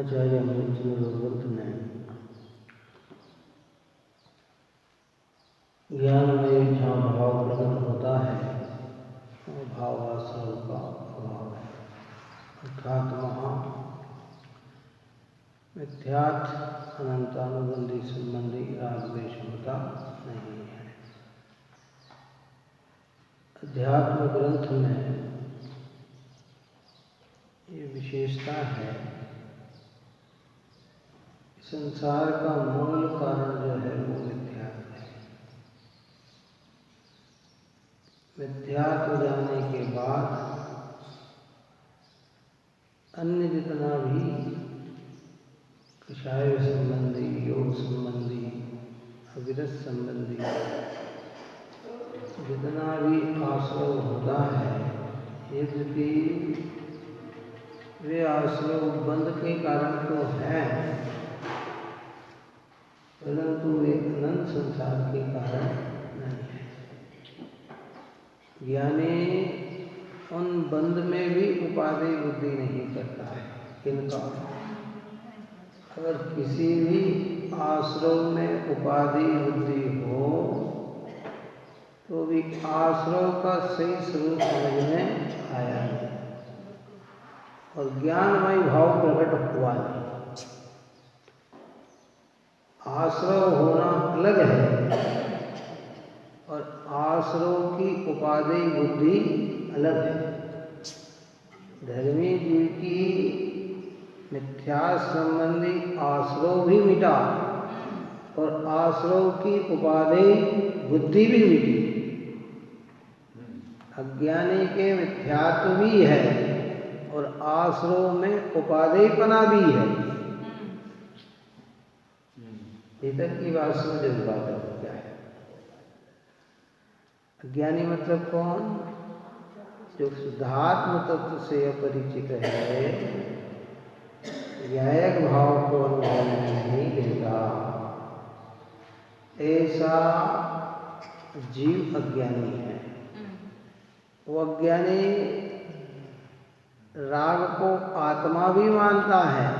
आचार्य बुद्ध ने ज्ञान में जहाँ भाव प्रकट होता है वो भाव आश्रय का अभाव है, अर्थात वहाँ मिथ्यार्थ अनंतानुबंधी संबंधी राग द्वेष होता नहीं है। अध्यात्म ग्रंथ में ये विशेषता है, संसार का मूल कारण जो है वो मिथ्यात्व है। मिथ्यात्व जाने के बाद अन्य जितना भी कषाय संबंधी, योग संबंधी, अविरत संबंधी जितना भी आश्रय होता है, यद्यपि वे आश्रय बंध के कारण तो हैं, परंतु वे अनंत संसार के कारण नहीं है। ज्ञानी उन बंध में भी उपादेय बुद्धि नहीं करता है। किनका? अगर किसी भी आश्रय में उपादेय बुद्धि हो तो भी आश्रय का सही स्वरूप समझ में आया नहीं और ज्ञानमय भाव प्रकट हुआ नहीं। आश्रय होना अलग है और आश्रय की उपादेय बुद्धि अलग है। धर्मी जीव की मिथ्या संबंधी आश्रय भी मिटा और आश्रय की उपादेय बुद्धि भी मिटी। अज्ञानी के मिथ्यात्व भी है और आश्रय में उपादेयपना भी है। इधर की बात समझ बात है क्या है? अज्ञानी मतलब कौन? जो शुद्धात्म तत्व से अपरिचित है, न्यायिक भाव को अनुभव नहीं लेता, ऐसा जीव अज्ञानी है। वो अज्ञानी राग को आत्मा भी मानता है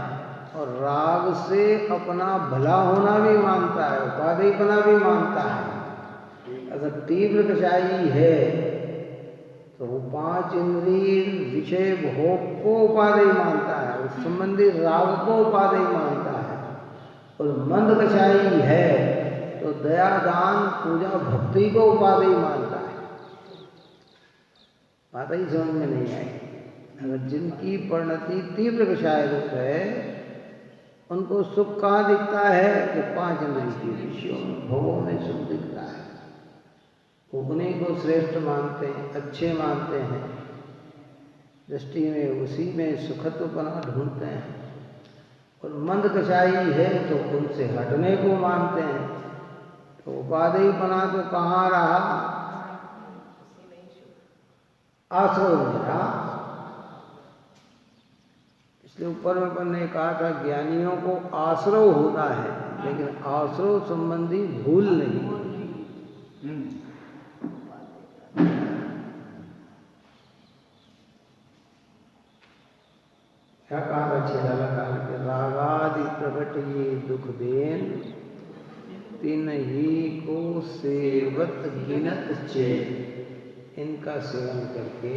और राग से अपना भला होना भी मानता है, उपादेयपना भी मानता है। अगर तीव्र कषायी है तो वो 5 इंद्रिय विषय भोग को उपादेय मानता है, उस संबंधी राग को उपादेय मानता है। और मंद कषायी है तो दया, दान, पूजा, भक्ति को उपादेय मानता है। बात ही समझ में नहीं आई। अगर जिनकी परिणति तीव्र कषाय रूप है, उनको सुख कहाँ दिखता है? कि 5 इंद्रिय के विषयों में, भोगों में सुख दिखता है। उन्हीं को श्रेष्ठ मानते हैं, अच्छे मानते हैं। दृष्टि में उसी में सुखत्वपना ढूंढते हैं, और मंद कषाई है तो उनसे हटने को मानते हैं। तो उपादेयपना तो कहाँ रहा, आश्रव में रहा। इसलिए ऊपर में अपन ने कहा था ज्ञानियों को आश्रव होता है, लेकिन आश्रव संबंधी भूल नहीं। क्या कहा था छेदा लगा के, रागादि प्रकट ये दुख देन, तिन ही को सेवत गिनत चैन। इनका सेवन करके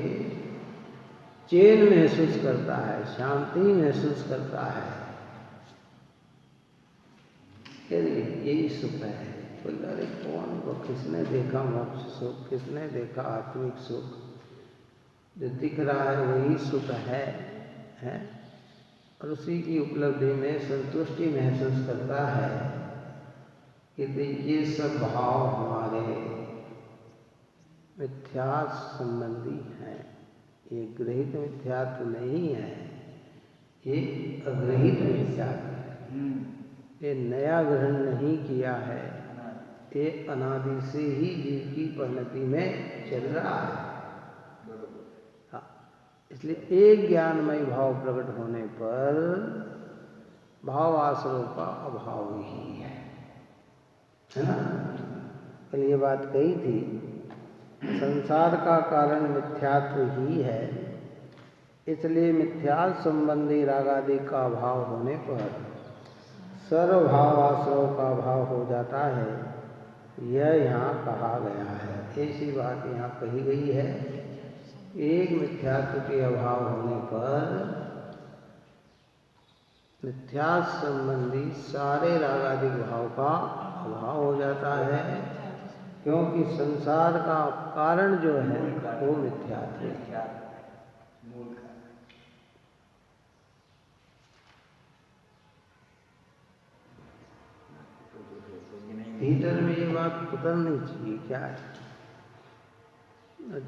चैन महसूस करता है, शांति महसूस करता है। यही सुख है। बोल अरे कौन को, किसने देखा मोक्ष सुख, किसने देखा आत्मिक सुख? जो दिख रहा है वही सुख है? और उसी की उपलब्धि में संतुष्टि महसूस करता है कि ये सब भाव हमारे मिथ्या संबंधी हैं। ये ग्रहित मिथ्यात्व नहीं है, ये अग्रहित मिथ्यात्व है। ये नया ग्रहण नहीं किया है, ये अनादि से ही जीव की परिणति में चल रहा है। इसलिए एक ज्ञानमय भाव प्रकट होने पर भाव आश्रव का अभाव ही है ना। कल ये बात कही थी, संसार का कारण मिथ्यात्व ही है, इसलिए मिथ्या संबंधी रागादि का अभाव होने पर सर्वभाव आश्रव का अभाव हो जाता है। यह यहाँ कहा गया है, ऐसी बात यहाँ कही गई है। एक मिथ्यात्व के अभाव होने पर मिथ्या संबंधी सारे रागादि भाव का अभाव हो जाता है, क्योंकि संसार का कारण जो है वो मिथ्यात्व है। भीतर में ये बात उतरनी चाहिए क्या है।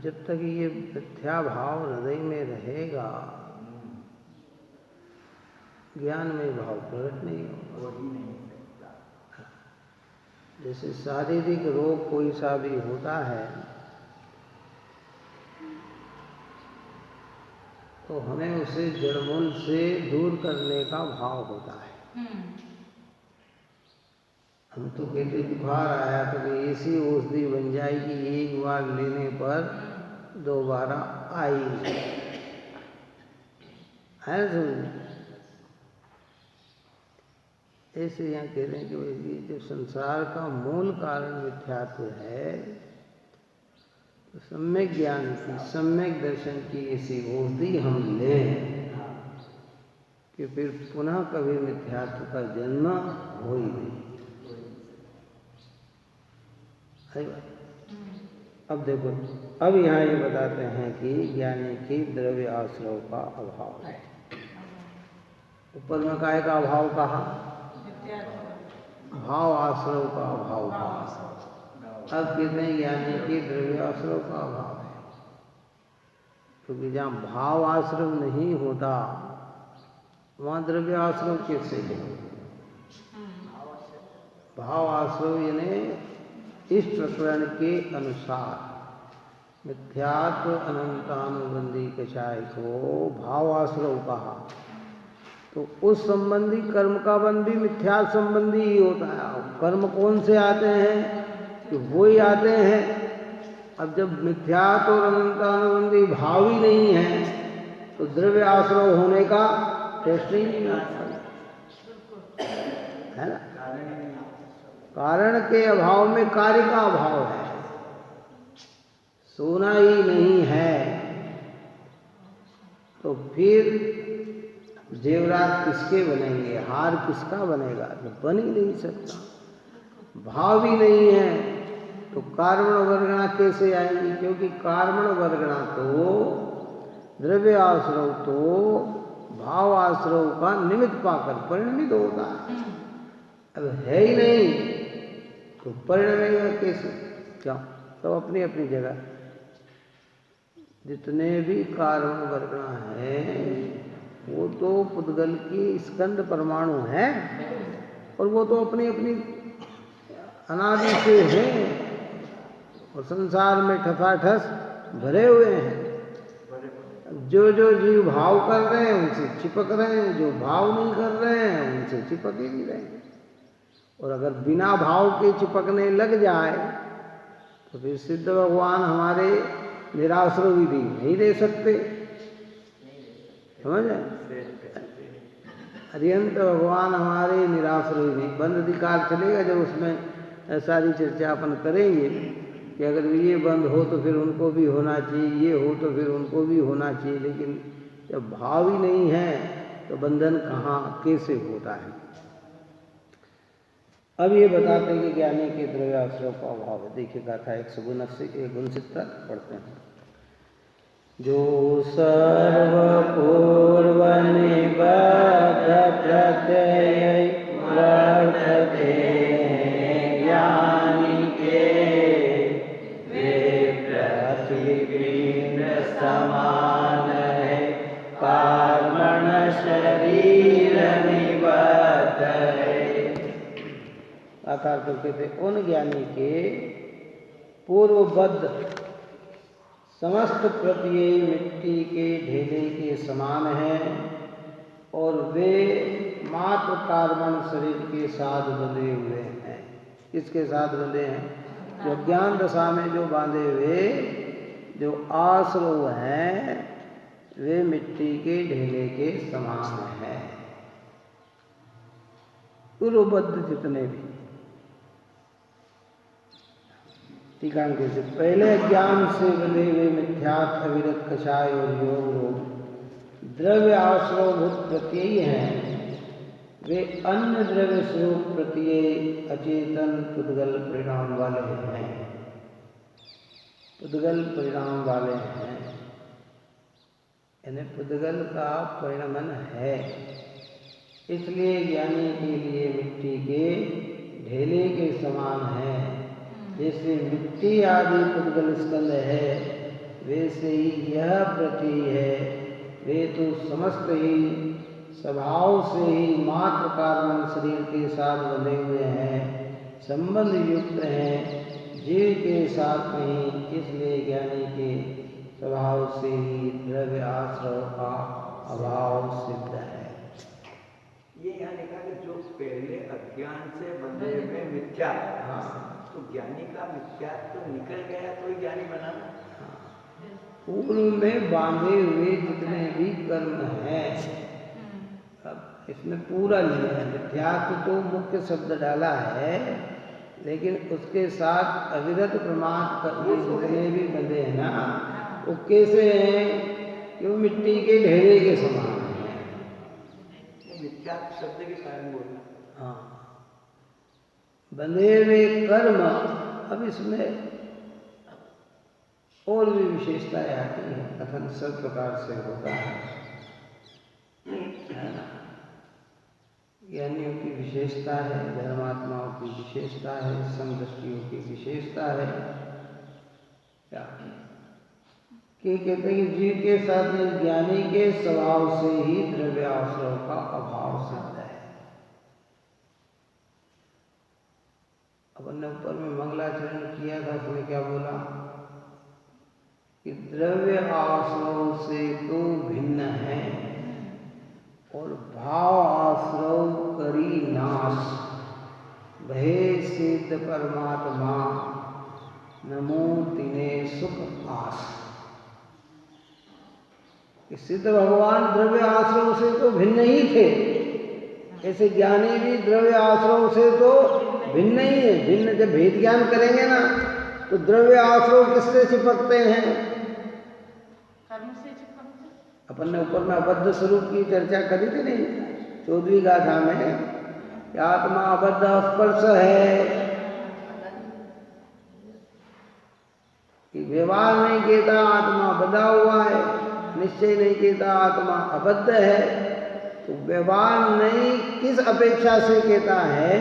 जब तक ये मिथ्या भाव हृदय में रहेगा, ज्ञान में भाव प्रकट नहीं होगा। जैसे शारीरिक रोग कोई सा भी होता है तो हमें उसे जड़मूल से दूर करने का भाव होता है। हम तो कहते बुखार आया तो ऐसी औषधि बन जाएगी, एक बार लेने पर दोबारा आएगी, है समझ। ऐसे यहाँ कह रहे हैं कि भाई जो संसार का मूल कारण मिथ्यात्व है, तो सम्यक ज्ञान की, सम्यक दर्शन की ऐसी औषधि हम लें कि फिर पुनः कभी मिथ्यात्व का जन्म हो ही नहीं। अब देखो, अब यहाँ ये बताते हैं कि ज्ञानी की द्रव्य आश्रव का अभाव है। ऊपर में काय का अभाव कहा, भाव आश्रव का अभाव कहा। अब कहते हैं ज्ञानी की द्रव्य आश्रव का अभाव है, क्योंकि जहाँ भाव आश्रव नहीं होता वहाँ द्रव्य आश्रव कैसे हो। भाव आश्रव यानी इस प्रकरण के अनुसार मिथ्यात्व अनंतानुबंधी कषाय को भाव आश्रव कहा, तो उस संबंधी कर्म का बंध भी मिथ्या संबंधी ही होता है। कर्म कौन से आते हैं, कि वो ही आते हैं। अब जब मिथ्यात्व और अनंतानुबंधी भाव ही नहीं है तो द्रव्य आश्रव होने का प्रश्न ही नहीं आता है ना। कारण के अभाव में कार्य का अभाव है। सोना ही नहीं है तो फिर जेवरात किसके बनेंगे, हार किसका बनेगा, तो बन ही नहीं सकता। भाव ही नहीं है तो कार्बण वर्गणा कैसे आएंगी, क्योंकि कार्बण वर्गणा तो द्रव्य आश्रव तो भाव आश्रव का निमित्त पाकर परिणमित होता है। अब है ही नहीं तो परिणमेगा कैसे, क्यों। तो अपनी अपनी जगह जितने भी कारण वर्गणा है वो तो पुद्गल की स्कंद परमाणु हैं और वो तो अपनी अपनी अनादि से हैं और संसार में ठसाठस भरे हुए हैं। जो जो जीव भाव कर रहे हैं उनसे चिपक रहे हैं, जो भाव नहीं कर रहे हैं उनसे चिपक ही नहीं रहे हैं। और अगर बिना भाव के चिपकने लग जाए तो फिर सिद्ध भगवान हमारे निराश्रय विधि नहीं दे सकते, समझ अरिहंत भगवान हमारे निराश्रय विधि बंद अधिकार चलेगा जब उसमें सारी चर्चा अपन करेंगे कि अगर ये बंद हो तो फिर उनको भी होना चाहिए, ये हो तो फिर उनको भी होना चाहिए। लेकिन जब भाव ही नहीं है तो बंधन कहाँ कैसे होता है। अब ये बताते हैं कि ज्ञानी के द्रव्याश्रय का अभाव है। देखिए गाथा 169 पढ़ते हैं। जो सर्वपूर्व निबद्ध प्रत्यय वर्तते ज्ञानी के समान है कर्मण शरीर निबद्ध है। आकार करके थे उन ज्ञानी के पूर्वबद्ध समस्त प्रत्यय मिट्टी के ढेले के समान हैं और वे मात्र कार्बन शरीर के साथ बंधे हुए हैं। किसके साथ बंधे हैं? जो ज्ञान दशा में जो बांधे हुए जो आश्रव हैं वे मिट्टी के ढेले के समान हैं। पूर्वबद्ध जितने भी टीका से पहले ज्ञान से बने हुए मिथ्यात्व अविरत कषाय और योग रोग द्रव्य आश्रवभूत प्रत्यय हैं। वे अन्य द्रव्य स्वरूप प्रत्यय अचेतन पुद्गल परिणाम वाले हैं। पुद्गल परिणाम वाले हैं यानी पुद्गल का परिणमन है। इसलिए ज्ञानी के लिए मिट्टी के ढेले के समान है। जैसे मिट्टी आदि पुद्गल स्कंद है वैसे ही यह प्रत्यय है। वे तो समस्त ही स्वभाव से ही मात्र कारण शरीर के साथ बंधे हुए हैं, संबंध युक्त हैं जीव के साथ नहीं। इसलिए ज्ञानी के स्वभाव से ही द्रव्य आश्रय का अभाव सिद्ध है। ये यहाँ लिखा कि जो पहले अज्ञान से बंधे हुए मिथ्या, तो ज्ञानी का मिथ्या तो निकल गया तो ही ज्ञानी बना। पूर्व में बांधे हुए जितने भी कर्म हैं, अब इसमें पूरा लिया है। मिथ्यात्व तो मुख्य शब्द डाला है लेकिन उसके साथ अविरत प्रमाद कर्म जितने भी बंधे हैं ना वो कैसे हैं कि वो मिट्टी के ढेरे के समान है। मिथ्यात्व शब्द के कारण बोलना। हाँ, बंधे हुए कर्म। अब इसमें और भी विशेषताएं आती हैं। कथन सब प्रकार से होता है ना। ज्ञानियों की विशेषता है, धर्मात्माओं की विशेषता है, समदृष्टियों की विशेषता है। क्या कि कहते हैं कि जीव के साथ में ज्ञानी के स्वभाव से ही द्रव्य आश्रय का अभाव सिद्ध है। अपन ने ऊपर में मंगलाचरण किया था, उसने क्या बोला कि द्रव्य आश्रय से तो भिन्न है और भाव आश्रय करी नाश। भय सिद्ध परमात्मा नमो तिने सुख आस। सिद्ध भगवान द्रव्य आश्रय से तो भिन्न ही थे, ऐसे ज्ञानी भी द्रव्य आश्रय से तो भिन्न ही है। भिन्न जब भेद ज्ञान करेंगे ना तो द्रव्य आश्रय किससे चिपकते हैं? कर्म से चिपकते। अपन ने ऊपर में अबद्ध स्वरूप की चर्चा करी थी नहीं 14वीं गाथा में कि आत्मा अबद्ध स्पर्श है कि व्यवहार नहीं कहता आत्मा बंधा हुआ है, निश्चय नहीं कहता आत्मा अबद्ध है। तो व्यवहार नहीं किस अपेक्षा से कहता है?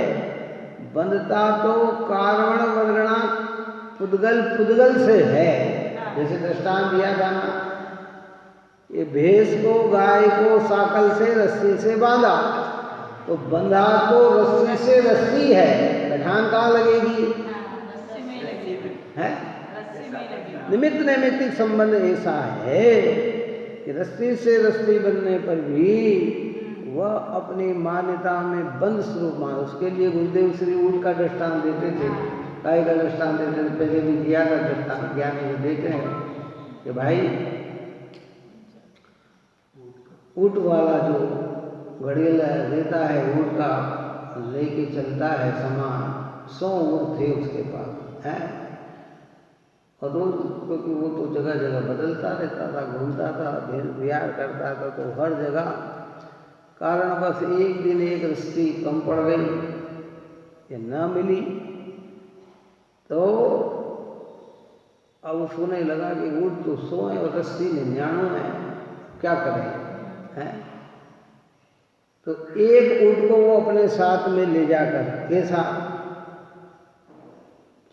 बंधता तो कारण वर्गणा पुद्गल से है। जैसे दृष्टांत दिया था ना, ये भैंस को गाय को साकल से रस्सी से बांधा, तो बंधा तो रस्सी से रस्सी है, गठान कहाँ लगेगी? रस्सी में ही लगी है रस्सी में ही लगी निमित्त नैमित्तिक संबंध ऐसा है कि रस्सी से रस्सी बनने पर भी वह अपनी मान्यता में बंद स्वरूप मान। उसके लिए गुरुदेव श्री ऊट का दृष्टांत देते थे, गाय का दृष्टांत देते थे, पहले भी दिया था दृष्टांत, ज्ञानी को देते हैं कि भाई ऊट वाला जो घड़ियल देता है ऊट का लेके चलता है सामान, 100 ऊट थे उसके पास है, और रोज क्योंकि वो तो जगह जगह बदलता रहता था, घूमता था, विहार करता था, तो हर जगह कारण बस एक दिन एक रस्सी कम पड़ गई या न मिली, तो अब वो सोने लगा कि ऊट तो 100 है और रस्सी 99 है, क्या करें है। तो एक ऊट को वो अपने साथ में ले जाकर, कैसा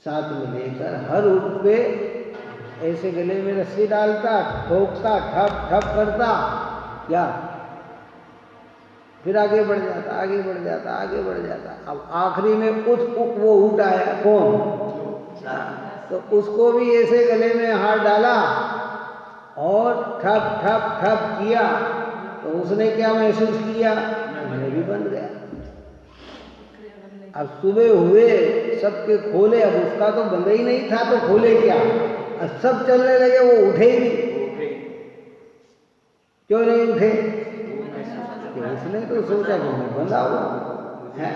साथ में लेकर हर ऊट पे ऐसे गले में रस्सी डालता, ठोकता, ठप ठप करता, क्या फिर आगे बढ़ जाता, आगे बढ़ जाता, आगे बढ़ जाता। अब आखिरी में वो ऊट आया, कौन? तो उसको भी ऐसे गले में हाथ डाला और ठप ठप ठप किया, तो उसने क्या महसूस किया? मैं भी बंध गया। अब सुबह हुए, सबके खोले, अब उसका तो बंद ही नहीं था, तो खोले क्या? अब सब चलने लगे, वो उठे ही नहीं। क्यों नहीं उठे? उसने तो सोचा कि मैं बंधा हुआ है,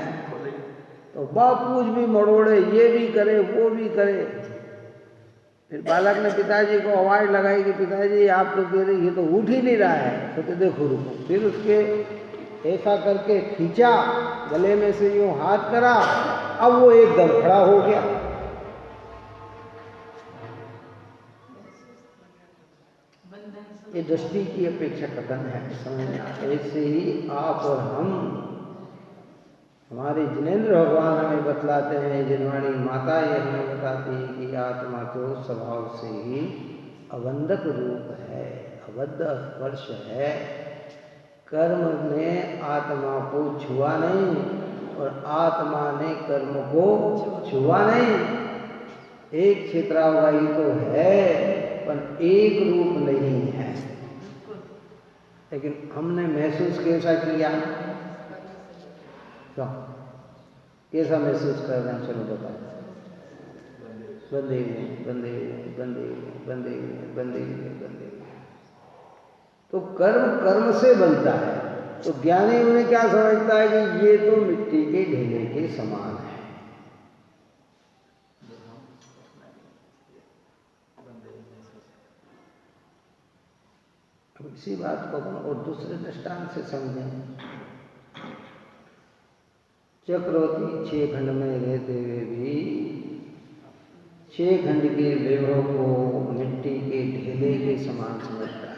तो बापूज भी मरोड़े, ये भी करे वो भी करे। फिर बालक ने पिताजी को आवाज लगाई कि पिताजी आप तो कह रहे ये तो उठ ही नहीं रहा है, तो देखो रुको। फिर उसके ऐसा करके खींचा, गले में से यूं हाथ करा, अब वो एकदम खड़ा हो गया। ये दृष्टि की अपेक्षा कथन है, समझना। ऐसे ही आप और हम, हमारे जिनेंद्र भगवान हमें बतलाते हैं, जिनवाणी माता ये हमें बताती है कि आत्मा तो स्वभाव से ही अबंधक रूप है, अबद्ध स्पर्श है। कर्म ने आत्मा को छुआ नहीं और आत्मा ने कर्म को छुआ नहीं। एक क्षेत्रावाई तो है पर एक रूप नहीं है। लेकिन हमने महसूस कैसा किया? क्यों कैसा महसूस कर रहे हैं? चलो बताओ। बंधे हुए बंधे हुए बंधे हुए बंधे हुए बंधे हुए बंधे हुए। तो कर्म कर्म से बनता है। तो ज्ञानी उन्हें क्या समझता है कि ये तो मिट्टी के ढेले के समान है। अब इसी बात को और दूसरे दृष्टांत से समझें। चक्रवर्ती 6 खंड में रहते हुए भी 6 खंड के वैभव को मिट्टी के ढेले के समान समझता है।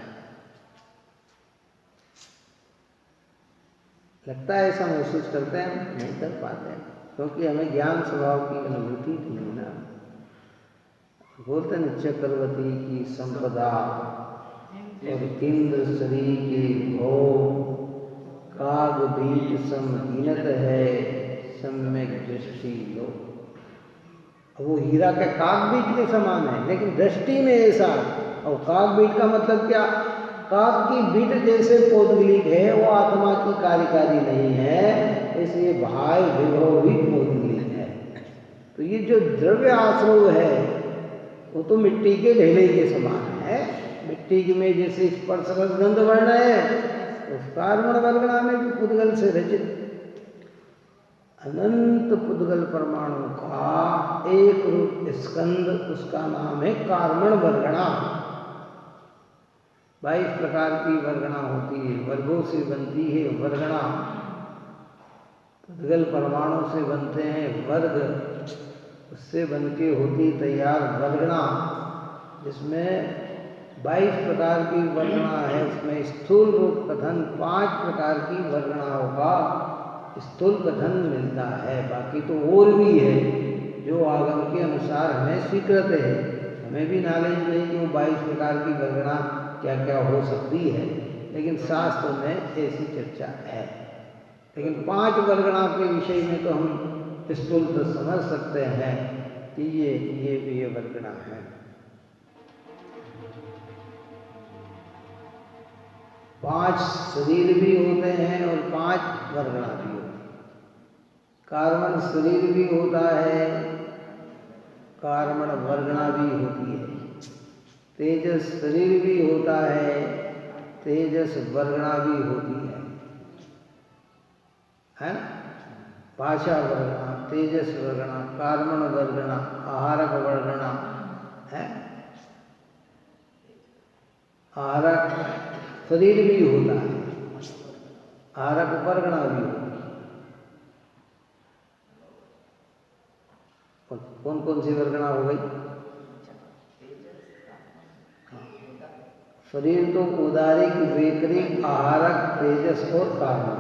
लगता है ऐसा महसूस करते हैं? नहीं कर पाते हैं, क्योंकि हमें ज्ञान स्वभाव की अनुभूति नहीं ना। बोलते हैं चक्रवर्ती की संपदा और इंद्र शरीर के भोग, काग बीज समहीनत है, सम्यक दृष्टि लो। वो हीरा के काग बीज के समान है, लेकिन दृष्टि में ऐसा। और काग बीज का मतलब क्या? काग की बीट जैसे पौद्गलिक है, वो आत्मा की कार्यकारी नहीं है, इसलिए भाई विभव भी पौद्गलिक है। तो ये जो द्रव्य आश्रय है वो तो मिट्टी के ढेले के समान है। मिट्टी में जैसे स्पर्श रस गंध वर्ण है, उस कार्बन वर्गणा में भी पुद्गल से रचित अनंत पुद्गल परमाणु का एक रूप स्कंद, उसका नाम है कार्बन वर्गणा। 22 प्रकार की वर्गणा होती है, वर्गों से बनती है वर्गणा। पुद्गल परमाणु से बनते हैं वर्ग, उससे बनके होती तैयार वर्गणा, जिसमें 22 प्रकार की वर्गणा है। उसमें स्थूल रूप कथन 5 प्रकार की वर्गणाओं का स्थूल कथन मिलता है। बाकी तो और भी है जो आगम के अनुसार हमें स्वीकृत है। हमें भी नॉलेज नहीं कि वो 22 प्रकार की वर्गणा क्या क्या हो सकती है, लेकिन शास्त्र में ऐसी चर्चा है। लेकिन 5 वर्गणा के विषय में तो हम स्थूलतः समझ सकते हैं कि ये वर्गणा है। 5 शरीर भी होते हैं और 5 वर्गणा भी होती है। कार्बन शरीर भी होता है, कार्बन वर्गणा भी होती है। तेजस शरीर भी होता है, तेजस वर्गणा भी होती है ना? भाषा वर्गणा, तेजस वर्गणा, कार्बन वर्गणा, आहारक वर्गणा है। आहारक शरीर भी होता है, आहारक वर्गणा भी होती है। कौन कौन सी वर्गणा हो गई? शरीर तो उदारिक, वैकरिक, आहारक, तेजस और कार्बन।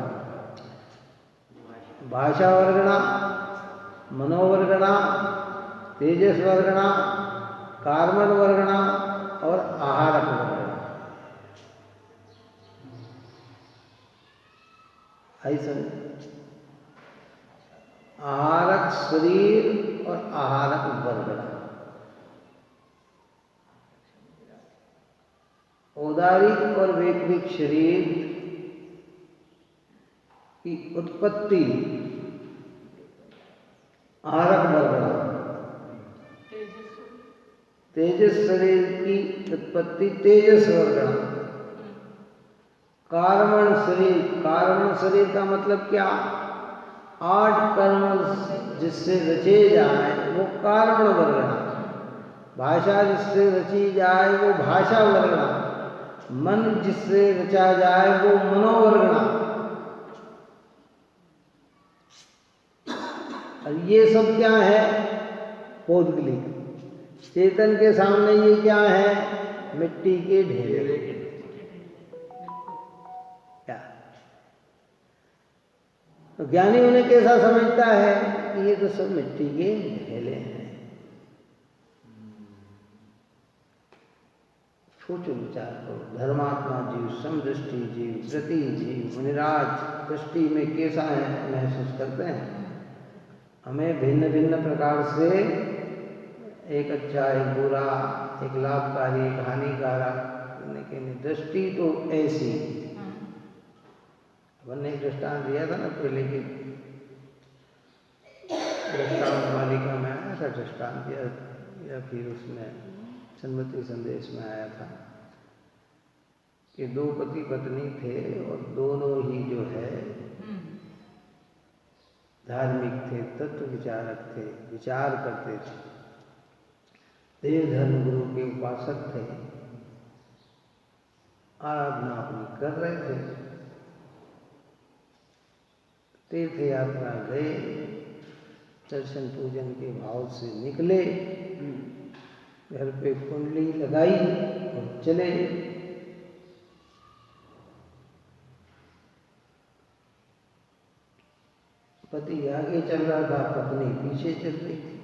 भाषा वर्गणा, मनोवर्गणा, तेजस वर्गणा, कार्बन वर्गणा और आहारक वर्गणा। ऐसा आहारक शरीर और आहारक वर्गणा। औदारिक और वैकरिक शरीर की उत्पत्ति आहारक वर्गणा। तेजस शरीर की उत्पत्ति तेजस वर्गणा। कार्बन शरीर का मतलब क्या? 8 कर्म जिससे रचे जाए वो कार्बन वर्गणा। भाषा जिससे रची जाए वो भाषा वर्गणा। मन जिससे रचा जाए वो मनोवर्गणा। और ये सब क्या है? पौद्गलिक। चेतन के सामने ये क्या है? मिट्टी के ढेले। क्या तो ज्ञानी उन्हें कैसा समझता है कि ये तो सब मिट्टी के ढेले हैं। सोचो, विचार करो। धर्मात्मा जीव, समदृष्टि जीव, प्रति जीव, मुनिराज दृष्टि में कैसा है महसूस करते हैं? हमें भिन्न भिन्न प्रकार से एक अच्छा, एक बुरा, एक लाभकारी, एक हानिकारक, लेकिन दृष्टि तो ऐसी। अपन ने एक दृष्टांत दिया था ना पहले की दृष्टांत मालिका में आया था, दृष्टांत दिया, या फिर उसमें सन्मति संदेश में आया था कि 2 पति पत्नी थे और दोनों ही जो है धार्मिक थे, तत्व विचारक थे, विचार करते थे, देव धर्म गुरु के उपासक थे, आराधना अपनी कर रहे थे। तीर्थ यात्रा गए, दर्शन पूजन के भाव से निकले, घर पे कुंडली लगाई और चले। पति आगे चल रहा था, पत्नी पीछे चल रही थी।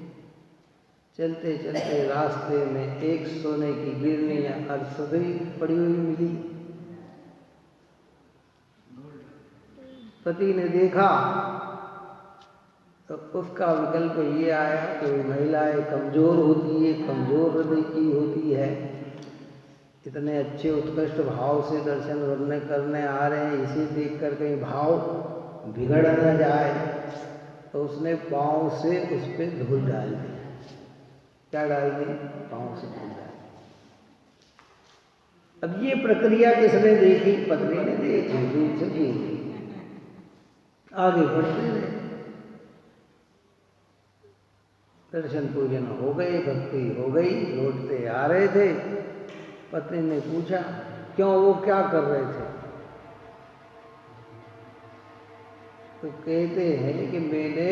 चलते चलते रास्ते में एक सोने की गिरनी या अरसदी पड़ी हुई मिली। पति ने देखा तो उसका विकल्प ये आया कि महिलाएं कमजोर होती है, कमजोर हृदय की होती है, इतने अच्छे उत्कृष्ट भाव से दर्शन करने आ रहे हैं, इसे देखकर कहीं भाव बिगड़ न जाए, तो उसने पांव से उस पर धूल डाल दी। क्या डाल दी? पांव से धूल डाल दी। अब ये प्रक्रिया किसने देखी? पत्नी ने देखी, दूर से देखी। आगे बढ़ते रहे, दर्शन पूजन हो गए, भक्ति हो गई, लौटते आ रहे थे। पत्नी ने पूछा क्यों, वो क्या कर रहे थे? तो कहते हैं कि मैंने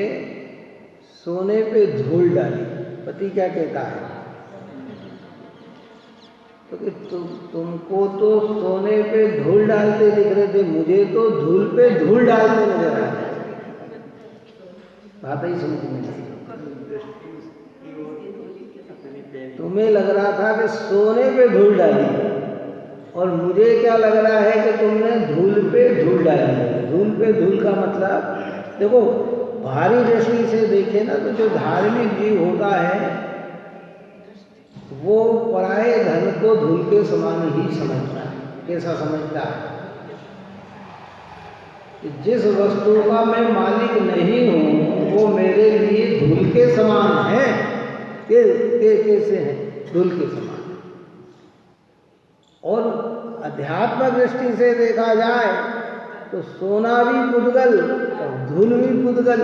सोने पे धूल डाली। पति क्या कहता है? तो कि तुमको तो सोने पे धूल डालते दिख रहे थे, मुझे तो धूल पे धूल डालते नजर आ रहे। बात ही समझ में नहीं। तुम्हें लग रहा था कि सोने पे धूल डाली, और मुझे क्या लग रहा है कि तुमने धूल पे धूल डाली है। धूल पे धूल का मतलब देखो, भारी दृष्टि से देखे ना तो जो धार्मिक जीव होता है वो पराये धन को धूल के समान ही समझता है। कैसा समझता है? जिस वस्तु का मैं मालिक नहीं हूं वो मेरे लिए धूल के समान है। कैसे है? धूल के समान है। और अध्यात्म दृष्टि से देखा जाए तो सोना भी पुद्गल और धूल भी पुद्गल।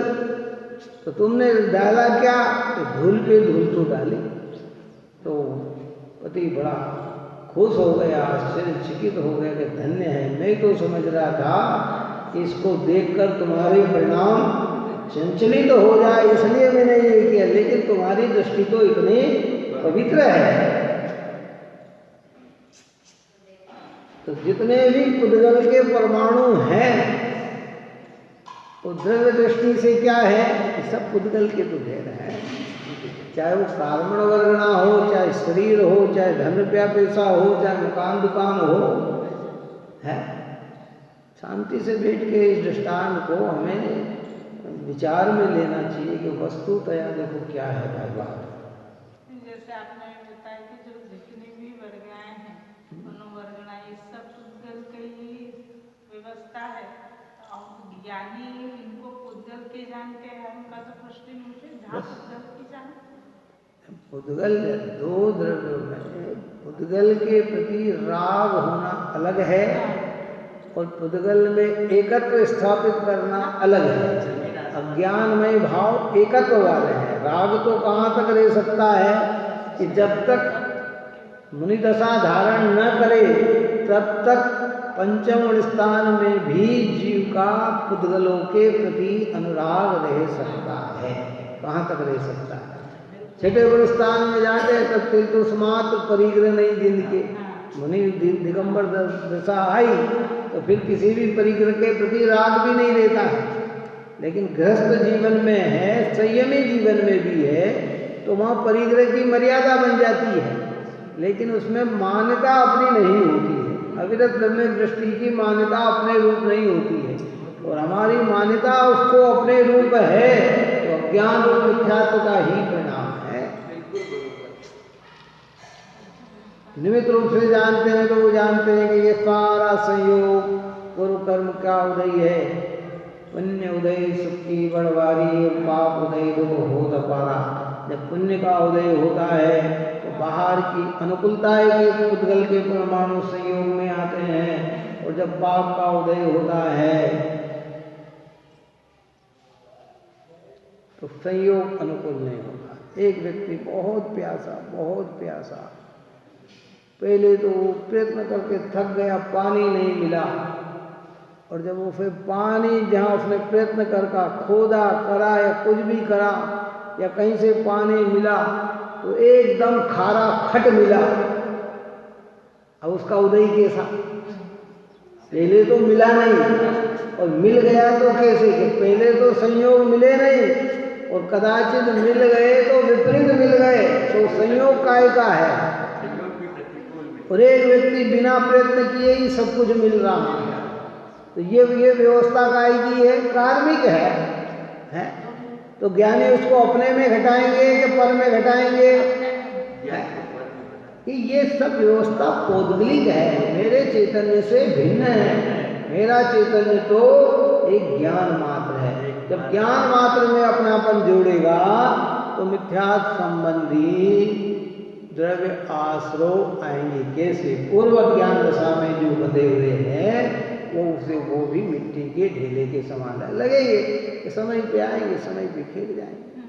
तो तुमने डाला क्या? तो धूल पे धूल तो डाली। तो पति बड़ा खुश हो गया, आश्चर्यचकित हो गया कि धन्य है। मैं तो समझ रहा था इसको देखकर तुम्हारे परिणाम चंचलित हो जाए, इसलिए मैंने ये किया, लेकिन तुम्हारी दृष्टि तो इतनी पवित्र है। तो जितने भी पुद्गल के परमाणु हैं वो द्रव्य दृष्टि से क्या है? सब पुद्गल के तो ढेर हैं। चाहे वो कार्बन वर्गना हो, चाहे शरीर हो, चाहे धन रुपया पैसा हो, चाहे मकान दुकान हो, है। शांति से बैठ के इस दृष्टांत को हमें विचार में लेना चाहिए कि वस्तुतया देखो क्या है भाई बात। जैसे आपने बताया कि जो जितने भी वर्गणाएं हैं, मनोवर्गणा, ये सब पुद्गल की ही व्यवस्था है। और ज्ञानी इनको पुद्गल के जानते हैं, उनका तो प्रश्न नहीं उठे, जहाँ पुद्गल की जानते। पुद्गल दो द्रव्यों में पुद्गल के प्रति राग होना अलग है और पुद्गल में एकत्व स्थापित करना अलग है। अज्ञानमय भाव एकत्व वाले हैं। राग तो कहाँ तक रह सकता है कि जब तक मुनि दशा धारण न करे तब तक पंचम स्थान में भी जीव का पुद्गलों के प्रति अनुराग रह सकता है। कहाँ तक रह सकता है? छठे गुण स्थान में जाते हैं तब तीर्थमात्र परिग्रह नहीं जिनके मुनि दिगंबर दशा आई तो फिर किसी भी परिग्रह के प्रति राग भी नहीं रहता है। लेकिन गृहस्थ जीवन में है, संयमी जीवन में भी है, तो वहाँ परिग्रह की मर्यादा बन जाती है, लेकिन उसमें मान्यता अपनी नहीं होती है। अविरत ब्रह्म दृष्टि की मान्यता अपने रूप नहीं होती है, और हमारी मान्यता उसको अपने रूप है, तो अज्ञान और मिथ्यात्व का ही परिणाम है। निमित्त रूप से जानते हैं तो वो जानते हैं कि ये सारा संयोग पूर्व कर्म का उदय है। पुण्य उदय सुख की बड़वारी, पाप उदय दुख होता पारा। जब पुण्य का उदय होता है तो बाहर की अनुकूलता के पुद्गल के परमाणु संयोग में आते हैं, और जब पाप का उदय होता है तो संयोग अनुकूल नहीं होता। एक व्यक्ति बहुत प्यासा, पहले तो प्रयत्न करके थक गया, पानी नहीं मिला, और जब वो फिर पानी जहाँ उसने प्रयत्न करके खोदा करा या कुछ भी करा या कहीं से पानी मिला तो एकदम खारा खट मिला। अब उसका उदय कैसा? पहले तो मिला नहीं और मिल गया तो कैसे? कि पहले तो संयोग मिले नहीं और कदाचित मिल गए तो विपरीत मिल गए, तो संयोग काय का है। और एक व्यक्ति बिना प्रयत्न किए ही सब कुछ मिल रहा है, तो ये व्यवस्था काय की है? कार्मिक है? तो ज्ञानी उसको अपने में घटाएंगे कि पर में घटाएंगे? कि ये सब व्यवस्था पौद्गलिक है, मेरे चैतन्य से भिन्न है। मेरा चैतन्य तो एक ज्ञान मात्र है। जब ज्ञान मात्र में अपनापन जोड़ेगा तो मिथ्यात्व संबंधी द्रव्य आश्रय आएंगे। कैसे? पूर्व ज्ञान दशा में जो बंधे हुए हैं वो भी मिट्टी के ढेले के समान लगेंगे। समय पे आएंगे, समय पे खेल जाएंगे,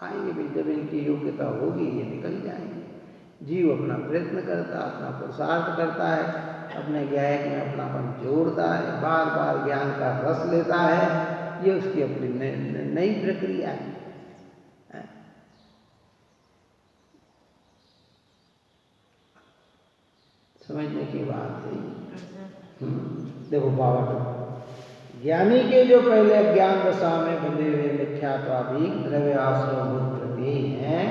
आएंगे भी जब इनकी योग्यता होगी ये निकल जाएंगे। जीव अपना प्रयत्न करता, अपना पुरुषार्थ करता है, अपने ज्ञान में अपनापन जोड़ता है, बार बार ज्ञान का रस लेता है। ये उसकी अपनी नई प्रक्रिया है। समझने की बात है। देखो बाबा, ज्ञानी के जो पहले ज्ञान दशा में बंधे हुए मिथ्यात्वादी द्रव्य आश्रय प्रति हैं